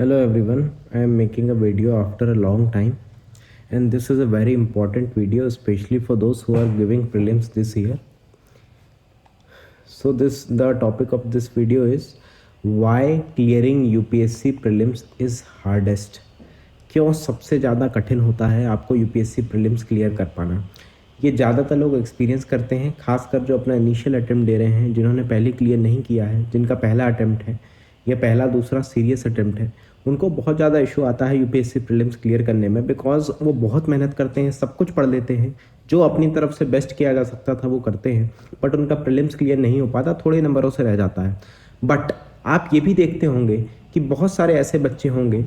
Hello everyone, I am making a video after a long time and this is a very important video especially for those who are giving prelims this year. So the topic of this video is why clearing UPSC prelims is hardest. क्यों सबसे ज़्यादा कठिन होता है आपको UPSC prelims clear कर पाना. ये ज़्यादातर लोग एक्सपीरियंस करते हैं, खासकर जो अपना इनिशियल अटैम्प्ट दे रहे हैं, जिन्होंने पहले क्लियर नहीं किया है, जिनका पहला अटैम्प्ट है या पहला दूसरा सीरियस अटैम्प्ट है, उनको बहुत ज़्यादा इशू आता है यूपीएससी प्रीलिम्स क्लियर करने में. बिकॉज वो बहुत मेहनत करते हैं, सब कुछ पढ़ लेते हैं, जो अपनी तरफ से बेस्ट किया जा सकता था वो करते हैं, बट उनका प्रीलिम्स क्लियर नहीं हो पाता, थोड़े नंबरों से रह जाता है. बट आप ये भी देखते होंगे कि बहुत सारे ऐसे बच्चे होंगे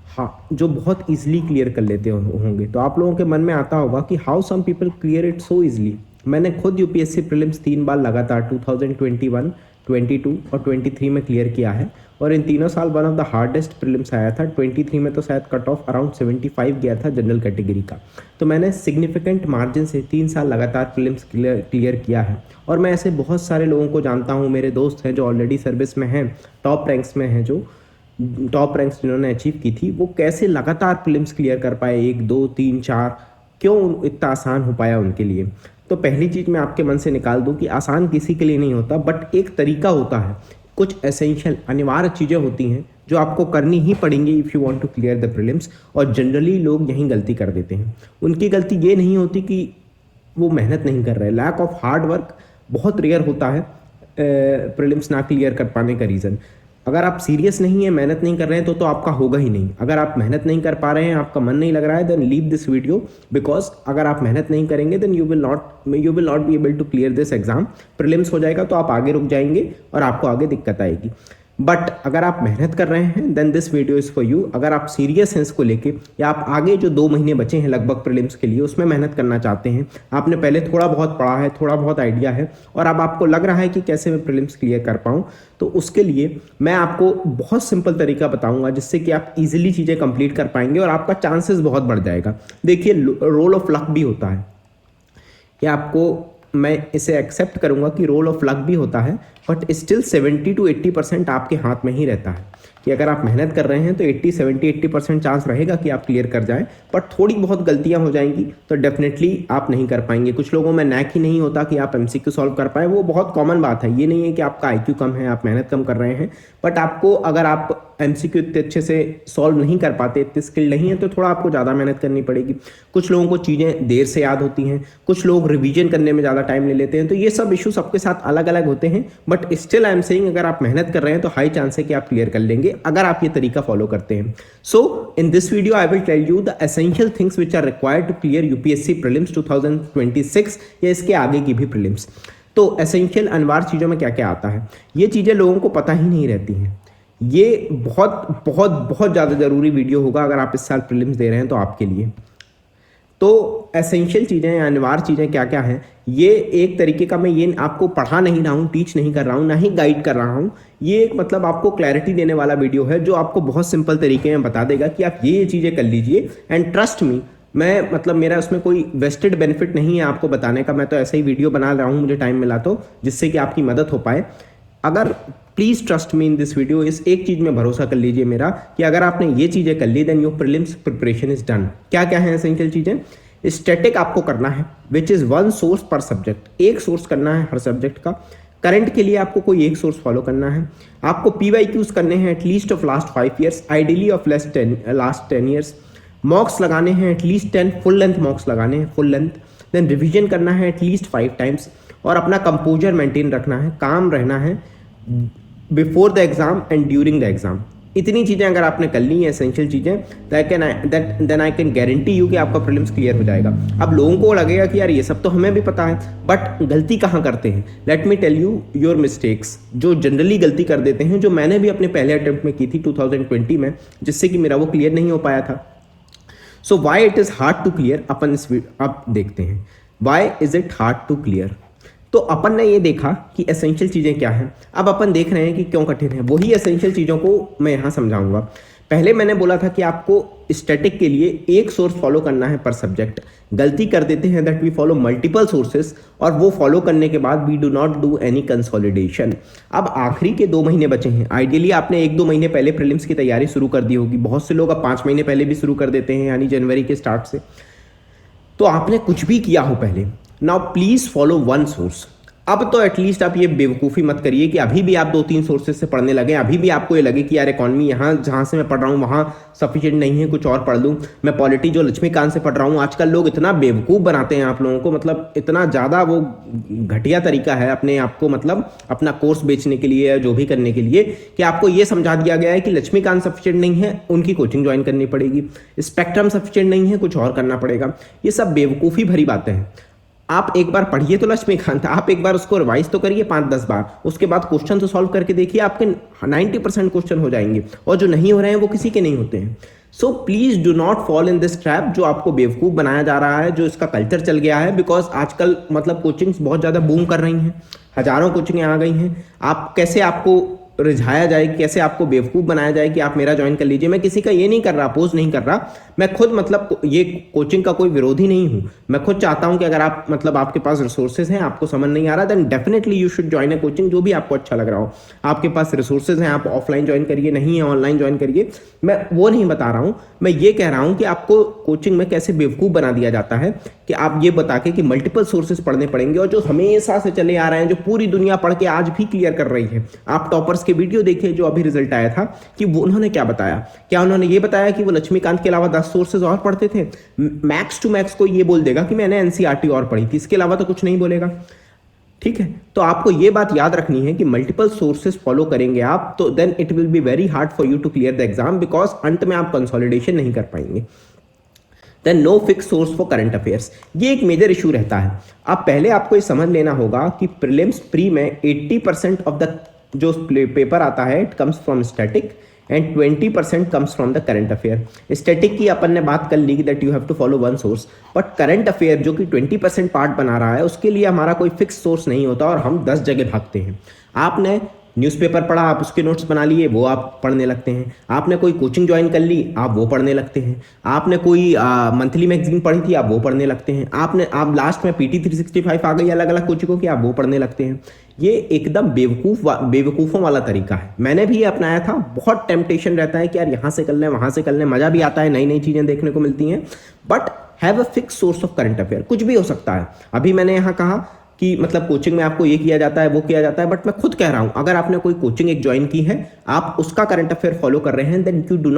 हाँ जो बहुत ईजिली क्लियर कर लेते होंगे. तो आप लोगों के मन में आता होगा कि how some people clear it so easily. मैंने खुद यूपीएससी प्रीलिम्स 3 बार लगातार 2021, 22 और 23 में क्लियर किया है, और इन तीनों साल one of the hardest prelims आया था. 23 में तो शायद कट ऑफ अराउंड 75 गया था जनरल कैटेगरी का. तो मैंने सिग्निफिकेंट मार्जिन से 3 साल लगातार प्रीलिम्स क्लियर किया है. और मैं ऐसे बहुत सारे लोगों को जानता हूँ, मेरे दोस्त हैं जो ऑलरेडी सर्विस में हैं, टॉप रैंक्स में हैं, जो टॉप रैंक्स जिन्होंने अचीव की थी, वो कैसे लगातार प्रीलिम्स क्लियर कर पाए, 1, 2, 3, 4, क्यों इतना आसान हो पाया उनके लिए. तो पहली चीज़ मैं आपके मन से निकाल दूं कि आसान किसी के लिए नहीं होता, बट एक तरीका होता है. कुछ एसेंशियल अनिवार्य चीज़ें होती हैं जो आपको करनी ही पड़ेंगी if you want to clear the prelims. और जनरली लोग यहीं गलती कर देते हैं. उनकी गलती ये नहीं होती कि वो मेहनत नहीं कर रहे. लैक ऑफ हार्ड वर्क बहुत रेयर होता है प्रीलिम्स ना क्लियर कर पाने का रीज़न. अगर आप सीरियस नहीं है, मेहनत नहीं कर रहे हैं तो आपका होगा ही नहीं. अगर आप मेहनत नहीं कर पा रहे हैं, आपका मन नहीं लग रहा है, then leave this video. Because अगर आप मेहनत नहीं करेंगे then you will not be able to clear this exam. Prelims हो जाएगा तो आप आगे रुक जाएंगे और आपको आगे दिक्कत आएगी. बट अगर आप मेहनत कर रहे हैं then this video is for you. अगर आप सीरियस हैं इसको लेके, या आप आगे जो 2 महीने बचे हैं लगभग प्रीलिम्स के लिए उसमें मेहनत करना चाहते हैं, आपने पहले थोड़ा बहुत पढ़ा है, थोड़ा बहुत आइडिया है, और अब आपको लग रहा है कि कैसे मैं प्रीलिम्स क्लियर कर पाऊँ, तो उसके लिए मैं आपको बहुत सिंपल तरीका बताऊंगा जिससे कि आप इजीली चीज़ें कंप्लीट कर पाएंगे और आपका चांसेस बहुत बढ़ जाएगा. देखिए, रोल ऑफ लक भी होता है. ये आपको मैं इसे एक्सेप्ट करूंगा कि रोल ऑफ लक भी होता है, बट स्टिल 70 to 80% आपके हाथ में ही रहता है. कि अगर आप मेहनत कर रहे हैं तो 80% चांस रहेगा कि आप क्लियर कर जाएं, बट थोड़ी बहुत गलतियां हो जाएंगी तो डेफिनेटली आप नहीं कर पाएंगे. कुछ लोगों में नैक ही नहीं होता कि आप एमसीक्यू सॉल्व कर पाए. वो बहुत कॉमन बात है. ये नहीं है कि आपका आईक्यू कम है, आप मेहनत कम कर रहे हैं, बट आपको अगर आप एमसीक्यू इतने अच्छे से सॉल्व नहीं कर पाते, इतने स्किल नहीं है, तो थोड़ा आपको ज़्यादा मेहनत करनी पड़ेगी. कुछ लोगों को चीज़ें देर से याद होती हैं, कुछ लोग रिवीजन करने में ज़्यादा टाइम ले लेते हैं. तो ये सब इशू सबके साथ अलग अलग होते हैं, but still I am saying अगर आप मेहनत कर रहे हैं तो हाई चांस है कि आप क्लियर कर लेंगे अगर आप ये तरीका फॉलो करते हैं. So in this video I will tell you the essential things which are required to clear UPSC prelims 2026 या इसके आगे की भी प्रीलिम्स. तो एसेंशियल अनिवार्य चीज़ों में क्या क्या आता है, ये चीज़ें लोगों को पता ही नहीं रहती हैं. ये बहुत बहुत बहुत ज़्यादा ज़रूरी वीडियो होगा अगर आप इस साल प्रीलिम्स दे रहे हैं तो आपके लिए. तो एसेंशियल चीज़ें या अनिवार्य चीज़ें क्या क्या हैं, ये एक तरीके का मैं ये आपको पढ़ा नहीं रहा हूँ, टीच नहीं कर रहा हूँ, ना ही गाइड कर रहा हूँ. ये एक मतलब आपको क्लैरिटी देने वाला वीडियो है जो आपको बहुत सिंपल तरीके में बता देगा कि आप ये चीज़ें कर लीजिए. एंड ट्रस्ट मी, मैं मतलब मेरा उसमें कोई वेस्टेड बेनिफिट नहीं है आपको बताने का. मैं तो ऐसे ही वीडियो बना रहा हूँ, मुझे टाइम मिला तो, जिससे कि आपकी मदद हो पाए. अगर please trust me in this video. इस एक चीज़ में भरोसा कर लीजिए मेरा कि अगर आपने ये चीज़ें कर ली then your prelims preparation is done. क्या क्या है एसेंशियल चीज़ें? स्टैटिक आपको करना है विच इज़ 1 सोर्स पर सब्जेक्ट. एक सोर्स करना है हर सब्जेक्ट का. करंट के लिए आपको कोई एक सोर्स फॉलो करना है. आपको PYQs करने हैं at least of last 5 years, ideally of last 10 years. मॉक्स लगाने हैं एटलीस्ट 10 फुल लेंथ मॉक्स लगाने हैं, फुल लेंथ. देन रिविजन करना है एटलीस्ट 5 टाइम्स. और अपना कंपोजर मेंटेन रखना है, काम रहना है before the exam and during the exam. इतनी चीज़ें अगर आपने कर ली हैं एसेंशियल चीज़ें, then I can guarantee you कि आपका प्रीलिम्स क्लियर हो जाएगा. अब लोगों को लगेगा कि यार ये सब तो हमें भी पता है, बट गलती कहाँ करते हैं. Let me tell you your mistakes. जो जनरली गलती कर देते हैं, जो मैंने भी अपने पहले अटेम्प्ट में की थी 2020 में, जिससे कि मेरा वो क्लियर नहीं हो पाया था. So why it is hard to clear, अपन इस अब देखते हैं why is it hard to clear. तो अपन ने ये देखा कि एसेंशियल चीज़ें क्या हैं. अब अपन देख रहे हैं कि क्यों कठिन है. वही एसेंशियल चीज़ों को मैं यहाँ समझाऊंगा. पहले मैंने बोला था कि आपको स्टैटिक के लिए एक सोर्स फॉलो करना है पर सब्जेक्ट। गलती कर देते हैं that we follow multiple sources, और वो फॉलो करने के बाद we do not do any consolidation. अब आखिरी के 2 महीने बचे हैं। आइडियली आपने 1-2 महीने पहले प्रीलिम्स की तैयारी शुरू कर दी होगी। बहुत से लोग अब 5 महीने पहले भी शुरू कर देते हैं, यानी जनवरी के स्टार्ट से। तो आपने कुछ भी किया हो पहले, now please follow one source. अब तो एटलीस्ट आप ये बेवकूफ़ी मत करिए कि अभी भी आप 2-3 सोर्सेज से पढ़ने लगे, अभी भी आपको ये लगे कि यार इकॉनमी यहाँ जहाँ से मैं पढ़ रहा हूँ वहाँ सफिशिएंट नहीं है, कुछ और पढ़ लूँ। मैं पॉलिटी जो लक्ष्मीकांत से पढ़ रहा हूँ, आजकल लोग इतना बेवकूफ़ बनाते हैं आप लोगों को, मतलब इतना ज़्यादा वो घटिया तरीका है अपने आप को, मतलब अपना कोर्स बेचने के लिए या जो भी करने के लिए, कि आपको ये समझा दिया गया है कि लक्ष्मीकांत सफिशिएंट नहीं है, उनकी कोचिंग ज्वाइन करनी पड़ेगी। स्पेक्ट्रम सफिशिएंट नहीं है, कुछ और करना पड़ेगा। ये सब बेवकूफ़ी भरी बातें हैं। आप एक बार पढ़िए तो लक्ष्मीकांत, आप एक बार उसको रिवाइज तो करिए 5-10 बार, उसके बाद क्वेश्चन तो सॉल्व करके देखिए, आपके 90% क्वेश्चन हो जाएंगे, और जो नहीं हो रहे हैं वो किसी के नहीं होते हैं। So please do not fall in this trap जो आपको बेवकूफ़ बनाया जा रहा है, जो इसका कल्चर चल गया है। बिकॉज आजकल मतलब कोचिंग्स बहुत ज़्यादा बूम कर रही हैं, हज़ारों कोचिंगें आ गई हैं। आप कैसे आपको रिझाया जाए, कैसे आपको बेवकूफ़ बनाया जाए कि आप मेरा ज्वाइन कर लीजिए। मैं किसी का ये नहीं कर रहा, अपोज नहीं कर रहा। मैं खुद मतलब ये कोचिंग का कोई विरोधी नहीं हूँ। मैं खुद चाहता हूँ कि अगर आप मतलब आपके पास रिसोर्सेज हैं, आपको समझ नहीं आ रहा, then definitely you should join a coaching जो भी आपको अच्छा लग रहा हो। आपके पास रिसोर्सेज हैं, आप ऑफलाइन ज्वाइन करिए, नहीं है ऑनलाइन ज्वाइन करिए। मैं वो नहीं बता रहा हूँ, मैं ये कह रहा हूँ कि आपको कोचिंग में कैसे बेवकूफ़ बना दिया जाता है कि आप ये बता के कि मल्टीपल सोर्सेज पढ़ने पड़ेंगे, और जो हमेशा से चले आ रहे हैं, जो पूरी दुनिया पढ़ के आज भी क्लियर कर रही है। आप टॉपर्स के वीडियो देखिए जो अभी रिजल्ट आया था, कि वो उन्होंने क्या बताया। क्या उन्होंने ये बताया कि वो लक्ष्मीकांत के अलावा 10 सोर्सेज और पढ़ते थे? मैक्स टू मैक्स कोई ये बोल देगा कि मैंने एनसीईआरटी और पढ़ी थी, इसके अलावा तो कुछ नहीं बोलेगा। ठीक है, तो आपको ये बात याद रखनी है कि मल्टीपल सोर्सेज फॉलो करेंगे आप, तो then it will be very hard for you to clear the exam, because अंत में आप कंसोलिडेशन नहीं कर पाएंगे। Then no fix source for current affairs, ये एक मेजर इशू रहता है। अब पहले आपको ये समझ लेना होगा कि प्रीलिम्स प्री में 80% ऑफ द जो पेपर आता है it comes from static and 20% comes from the current affair. Static की अपन ने बात कर ली कि that you have to follow one source, but current affair जो कि 20% पार्ट बना रहा है, उसके लिए हमारा कोई फिक्स सोर्स नहीं होता और हम 10 जगह भागते हैं। आपने न्यूज़पेपर पढ़ा, आप उसके नोट्स बना लिए, वो आप पढ़ने लगते हैं। आपने कोई कोचिंग ज्वाइन कर ली, आप वो पढ़ने लगते हैं। आपने कोई मंथली मैगजीन पढ़ी थी, आप वो पढ़ने लगते हैं। आप लास्ट में PT 365 आ गई अलग अलग कोचिंगों की, आप वो पढ़ने लगते हैं। ये एकदम बेवकूफ़ों वाला तरीका है। मैंने भी ये अपनाया था। बहुत टेम्पटेशन रहता है कि यार यहाँ से कर लें, वहाँ से कर लें, मज़ा भी आता है, नई नई चीज़ें देखने को मिलती हैं, but have a fix source of current affair. कुछ भी हो सकता है। अभी मैंने यहाँ कहा कि मतलब कोचिंग में आपको ये किया जाता है, वो किया जाता है, बट मैं खुद कह रहा हूँ अगर आपने कोई कोचिंग एक ज्वाइन की है, आप उसका करंट अफेयर फॉलो कर रहे हैं, then you do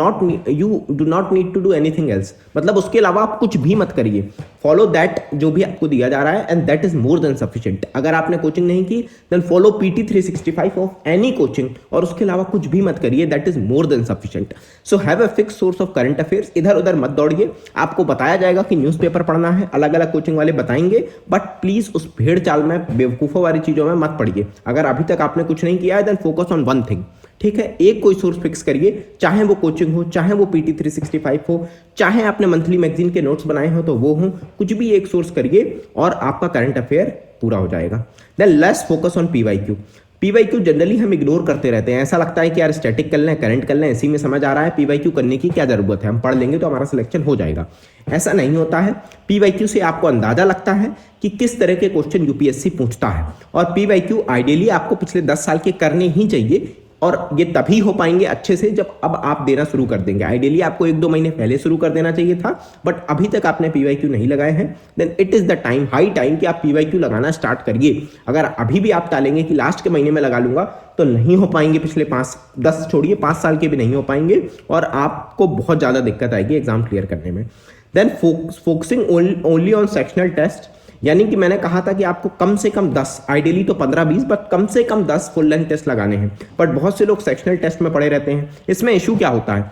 not need to do anything else. मतलब उसके अलावा आप कुछ भी मत करिए, फॉलो दैट जो भी आपको दिया जा रहा है, and that is more than sufficient. अगर आपने कोचिंग नहीं की, then follow PT 365 of any coaching, और उसके अलावा कुछ भी मत करिए, that is more than sufficient. So have a fix source of current affairs. इधर उधर मत दौड़िए। आपको बताया जाएगा कि न्यूज़पेपर पढ़ना है, अलग अलग कोचिंग वाले बताएंगे, बट प्लीज उस भेड़ चाल में, बेवकूफ़ों वाली चीज़ों में मत पड़िए। अगर अभी तक आपने कुछ नहीं किया है, then focus on one thing. ठीक है, एक कोई सोर्स फिक्स करिए, चाहे वो कोचिंग हो, चाहे वो PT 365 हो, चाहे आपने मंथली मैगजीन के नोट्स बनाए हो तो वो हो, कुछ भी एक सोर्स करिए और आपका करंट अफेयर पूरा हो जाएगा। Then let's focus on PYQ। PYQ generally हम इग्नोर करते रहते हैं। ऐसा लगता है कि यार स्टैटिक कर लें, करंट कर लें, इसी में समझ आ रहा है, PYQ करने की क्या ज़रूरत है, हम पढ़ लेंगे तो हमारा सिलेक्शन हो जाएगा। ऐसा नहीं होता है। PYQ से आपको अंदाज़ा लगता है कि किस तरह के क्वेश्चन UPSC पूछता है, और PYQ आइडियली आपको पिछले 10 साल के करने ही चाहिए, और ये तभी हो पाएंगे अच्छे से जब अब आप देना शुरू कर देंगे। आइडियली आपको 1-2 महीने पहले शुरू कर देना चाहिए था, बट अभी तक आपने PYQ नहीं लगाए हैं, then it is the time, high time कि आप PYQ लगाना स्टार्ट करिए। अगर अभी भी आप टालेंगे कि लास्ट के महीने में लगा लूंगा, तो नहीं हो पाएंगे। पिछले 10 छोड़िए 5 साल के भी नहीं हो पाएंगे, और आपको बहुत ज़्यादा दिक्कत आएगी एग्जाम क्लियर करने में। Then focusing only on sectional test, यानी कि मैंने कहा था कि आपको कम से कम 10, आइडियली तो 15-20, बट कम से कम 10 फुल लेंथ टेस्ट लगाने हैं। बट बहुत से लोग सेक्शनल टेस्ट में पड़े रहते हैं। इसमें इशू क्या होता है,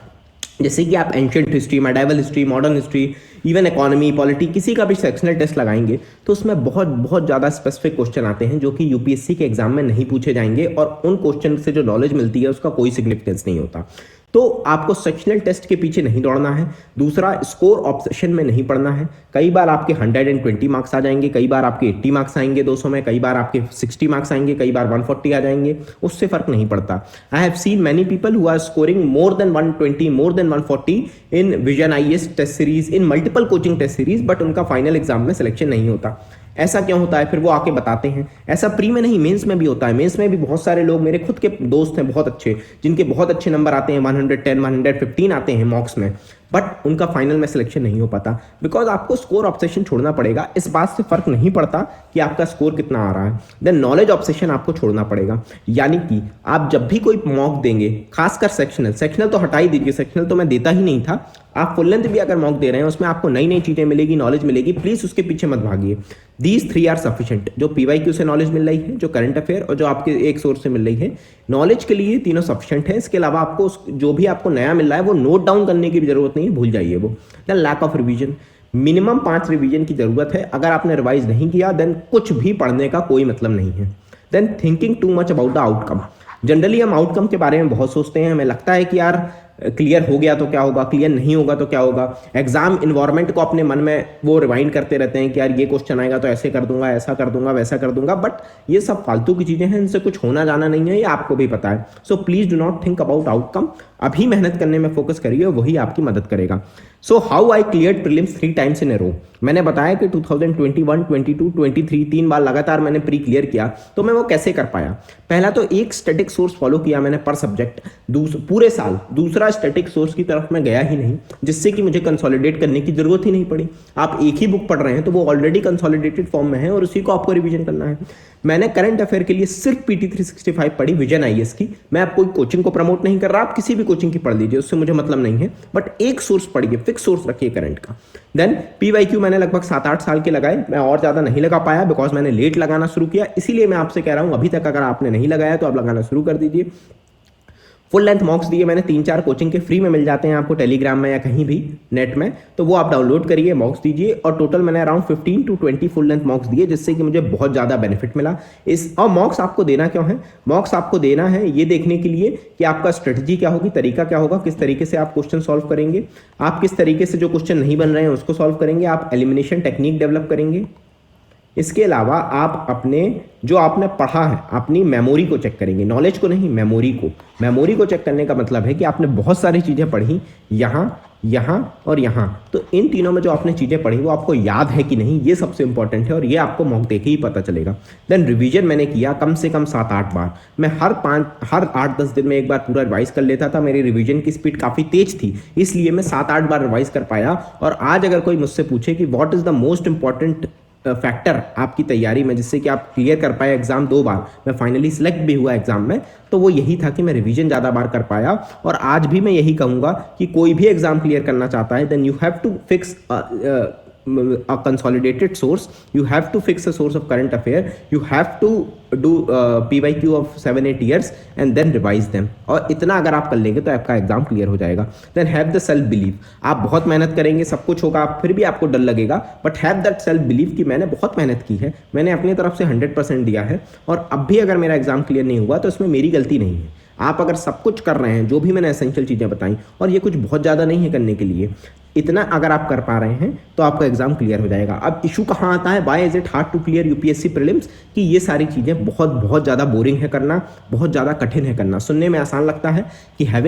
जैसे कि आप ancient history, medieval history, modern history, even economy, polity, किसी का भी सेक्शनल टेस्ट लगाएंगे तो उसमें बहुत ज़्यादा स्पेसिफिक क्वेश्चन आते हैं जो कि UPSC के एग्जाम में नहीं पूछे जाएंगे, और उन क्वेश्चन से जो नॉलेज मिलती है उसका कोई सिग्निफिकेंस नहीं होता। तो आपको सेक्शनल टेस्ट के पीछे नहीं दौड़ना है। दूसरा, स्कोर ऑब्सेशन में नहीं पढ़ना है। कई बार आपके 120 मार्क्स आ जाएंगे, कई बार आपके 80 मार्क्स आएंगे 200 में, कई बार आपके 60 मार्क्स आएंगे, कई बार 140 आ जाएंगे, उससे फर्क नहीं पड़ता। I have seen many people who are scoring more than 120, more than 140 in vision IAS test series, in multiple coaching test series, but उनका फाइनल एग्जाम में सिलेक्शन नहीं होता। ऐसा क्यों होता है? फिर वो आके बताते हैं। ऐसा प्री में नहीं, मेंस में भी होता है। मेंस में भी बहुत सारे लोग, मेरे खुद के दोस्त हैं बहुत अच्छे, जिनके बहुत अच्छे नंबर आते हैं, 110, 115 आते हैं मॉक्स में, बट उनका फाइनल में सिलेक्शन नहीं हो पाता। बिकॉज आपको स्कोर ऑब्सेशन छोड़ना पड़ेगा। इस बात से फर्क नहीं पड़ता कि आपका स्कोर कितना आ रहा है। देन नॉलेज ऑब्सेशन आपको छोड़ना पड़ेगा। यानी कि आप जब भी कोई मॉक देंगे, खासकर सेक्शनल तो हटा ही दीजिए, सेक्शनल तो मैं देता ही नहीं था। आप फुल लेंथ भी अगर मॉक दे रहे हैं, उसमें आपको नई नई चीजें मिलेगी, नॉलेज मिलेगी, प्लीज उसके पीछे मत भागिए। These 3 are sufficient. जो पीवाईक्यू से नॉलेज मिल रही है, जो करंट अफेयर और जो आपके एक सोर्स से मिल रही है, नॉलेज के लिए तीनों सफिशिएंट है। इसके अलावा आपको जो भी आपको नया मिल रहा है वो नोट डाउन करने की भी जरूरत नहीं है, भूल जाइए वो। Then lack of revision, minimum 5 revision की जरूरत है। अगर आपने रिवाइज नहीं किया, देन कुछ भी पढ़ने का कोई मतलब नहीं है। Than thinking too much about the outcome. Generally हम आउटकम के बारे में बहुत सोचते हैं। हमें लगता है कि यार क्लियर हो गया तो क्या होगा, क्लियर नहीं होगा तो क्या होगा। एग्जाम इन्वायरमेंट को अपने मन में वो रिवाइंड करते रहते हैं कि यार ये क्वेश्चन आएगा तो ऐसे कर दूंगा, ऐसा कर दूंगा, वैसा कर दूंगा। बट ये सब फालतू की चीजें हैं, इनसे कुछ होना जाना नहीं है, ये आपको भी पता है। So please do not think about outcome. अभी मेहनत करने में फोकस करिए, वही आपकी मदद करेगा। So how I cleared prelims 3 times in a row. मैंने बताया कि 2021, 22, 23 3 बार लगातार मैंने प्री क्लियर किया। तो मैं वो कैसे कर पाया? पहला तो एक स्टैटिक सोर्स फॉलो किया मैंने पर सब्जेक्ट पूरे साल। दूसरा, स्टैटिक सोर्स की तरफ मैं गया ही नहीं, जिससे कि मुझे कंसोलिडेट करने की जरूरत ही नहीं पड़ी। आप एक ही बुक पढ़ रहे हैं तो वो ऑलरेडी कंसोलिडेटेड फॉर्म में है और उसी को आपको रिवीजन करना है। मैंने करंट अफेयर के लिए सिर्फ पीटी 365 पढ़ी, विजन आईएएस की। मैं अब कोई कोचिंग को प्रमोट नहीं कर रहा, आप किसी भी कोचिंग की पढ़ लीजिए, उससे मुझे मतलब नहीं है, बट एक सोर्स पढ़िए, फिक्स सोर्स रखिए करंट का। देन पीवाईक्यू मैंने लगभग 7-8 साल के लगाए। मैं और ज्यादा नहीं लगा पाया बिकॉज मैंने लेट लगाना शुरू किया। इसीलिए मैं आपसे कह रहा हूं, अभी तक अगर आपने नहीं लगाया तो आप लगाना शुरू कर दीजिए। फुल लेंथ मॉक्स दिए मैंने 3-4 कोचिंग के, फ्री में मिल जाते हैं आपको टेलीग्राम में या कहीं भी नेट में, तो वो आप डाउनलोड करिए, मॉक्स दीजिए। और टोटल मैंने अराउंड 15 to 20 फुल लेंथ मॉक्स दिए, जिससे कि मुझे बहुत ज़्यादा बेनिफिट मिला। और मॉक्स आपको देना क्यों है? मॉक्स आपको देना है ये देखने के लिए कि आपका स्ट्रेटजी क्या होगी, तरीका क्या होगा, किस तरीके से आप क्वेश्चन सॉल्व करेंगे, आप किस तरीके से जो क्वेश्चन नहीं बन रहे हैं उसको सॉल्व करेंगे, आप एलिमिनेशन टेक्निक डेवलप करेंगे। इसके अलावा आप अपने जो आपने पढ़ा है, अपनी मेमोरी को चेक करेंगे, नॉलेज को नहीं, मेमोरी को। मेमोरी को चेक करने का मतलब है कि आपने बहुत सारी चीज़ें पढ़ी, यहाँ, यहाँ और यहाँ, तो इन तीनों में जो आपने चीज़ें पढ़ी वो आपको याद है कि नहीं, ये सबसे इंपॉर्टेंट है और ये आपको मॉक देके ही पता चलेगा। देन रिवीजन मैंने किया कम से कम 7-8 बार। मैं हर 8-10 दिन में एक बार पूरा रिवाइज कर लेता था। मेरी रिवीजन की स्पीड काफ़ी तेज थी, इसलिए मैं 7-8 बार रिवाइज कर पाया। और आज अगर कोई मुझसे पूछे कि what is the most important factor आपकी तैयारी में जिससे कि आप क्लियर कर पाए एग्जाम 2 बार, मैं फाइनली सिलेक्ट भी हुआ एग्जाम में, तो वो यही था कि मैं रिवीजन ज़्यादा बार कर पाया। और आज भी मैं यही कहूँगा कि कोई भी एग्जाम क्लियर करना चाहता है, then you have to fix a consolidated source, you have to fix a source of current affair, you have to do PYQ of 7-8 years and then revise them। और इतना अगर आप कर लेंगे तो आपका एग्जाम क्लियर हो जाएगा। then have the self belief, आप बहुत मेहनत करेंगे, सब कुछ होगा, फिर भी आपको डर लगेगा, but have that self belief कि मैंने बहुत मेहनत की है, मैंने अपनी तरफ से 100% दिया है और अब भी अगर मेरा एग्जाम क्लियर नहीं हुआ तो इसमें मेरी गलती नहीं है। आप अगर सब कुछ कर रहे हैं, जो भी मैंने एसेंशियल चीज़ें बताई, और ये कुछ बहुत ज़्यादा नहीं है करने के लिए, इतना अगर आप कर पा रहे हैं तो आपका एग्जाम क्लियर हो जाएगा। अब इशू कहाँ आता है, why is it hard to clear UPSC prelims, कि ये सारी चीज़ें बहुत ज़्यादा बोरिंग है करना, बहुत ज़्यादा कठिन है करना। सुनने में आसान लगता है कि have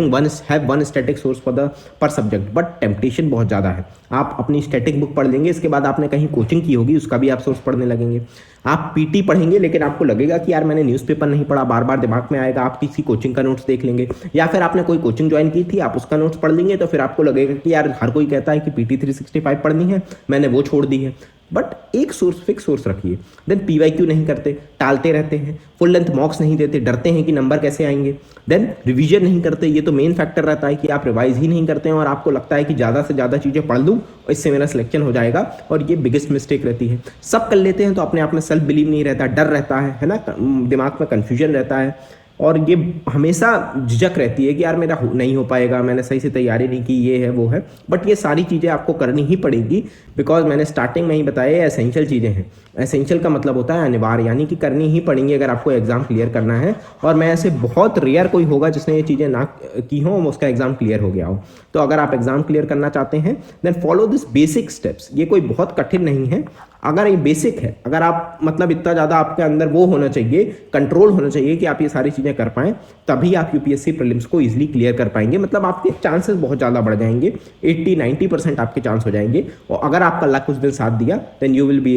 one static source for the पर सब्जेक्ट, बट टेम्पटेशन बहुत ज़्यादा है। आप अपनी स्टैटिक बुक पढ़ लेंगे, इसके बाद आपने कहीं कोचिंग की होगी, उसका भी आप सोर्स पढ़ने लगेंगे। आप पीटी पढ़ेंगे, लेकिन आपको लगेगा कि यार मैंने न्यूज़पेपर नहीं पढ़ा, बार बार दिमाग में आएगा। आप किसी कोचिंग का नोट्स देख लेंगे, या फिर आपने कोई कोचिंग ज्वाइन की थी, आप उसका नोट्स पढ़ लेंगे, तो फिर आपको लगेगा कि यार हर कोई कहता है कि पीटी 365 पढ़नी है, मैंने वो छोड़ दी है। बट एक सोर्स, फिक्स सोर्स रखिए। देन पीवाईक्यू नहीं करते, टालते रहते हैं, फुल लेंथ मॉक्स नहीं देते, डरते हैं कि नंबर कैसे आएंगे। देन रिवीजन नहीं करते, ये तो मेन फैक्टर रहता है कि आप रिवाइज ही नहीं करते हैं और आपको लगता है कि ज़्यादा से ज़्यादा चीज़ें पढ़ लूँ और इससे मेरा सिलेक्शन हो जाएगा, और ये बिगेस्ट मिस्टेक रहती है। सब कर लेते हैं तो अपने आप में सेल्फ बिलीव नहीं रहता, डर रहता है ना, दिमाग में कन्फ्यूजन रहता है, और ये हमेशा झिझक रहती है कि यार मेरा नहीं हो पाएगा, मैंने सही से तैयारी नहीं की, ये है वो है। बट ये सारी चीज़ें आपको करनी ही पड़ेगी, बिकॉज मैंने स्टार्टिंग में ही बताया ये एसेंशियल चीज़ें हैं। एसेंशियल का मतलब होता है अनिवार्य, यानी कि करनी ही पड़ेंगी अगर आपको एग्जाम क्लियर करना है। और मैं ऐसे बहुत रेयर कोई होगा जिसने ये चीज़ें ना की हो, उसका एग्जाम क्लियर हो गया हो। तो अगर आप एग्जाम क्लियर करना चाहते हैं then follow this basic steps. ये कोई बहुत कठिन नहीं है, अगर ये बेसिक है, अगर आप मतलब इतना ज़्यादा आपके अंदर वो होना चाहिए, कंट्रोल होना चाहिए कि आप ये सारी चीज़ें कर पाएँ, तभी आप यूपीएससी प्रीलिम्स को इजीली क्लियर कर पाएंगे। मतलब आपके चांसेस बहुत ज़्यादा बढ़ जाएंगे, 80-90% आपके चांस हो जाएंगे। और अगर आपका लक उस दिन साथ दिया then you will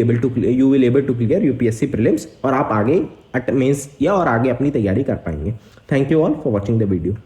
able to clear UPSC prelims, और आप आगे मेंस या और आगे अपनी तैयारी कर पाएंगे। Thank you all for watching the video.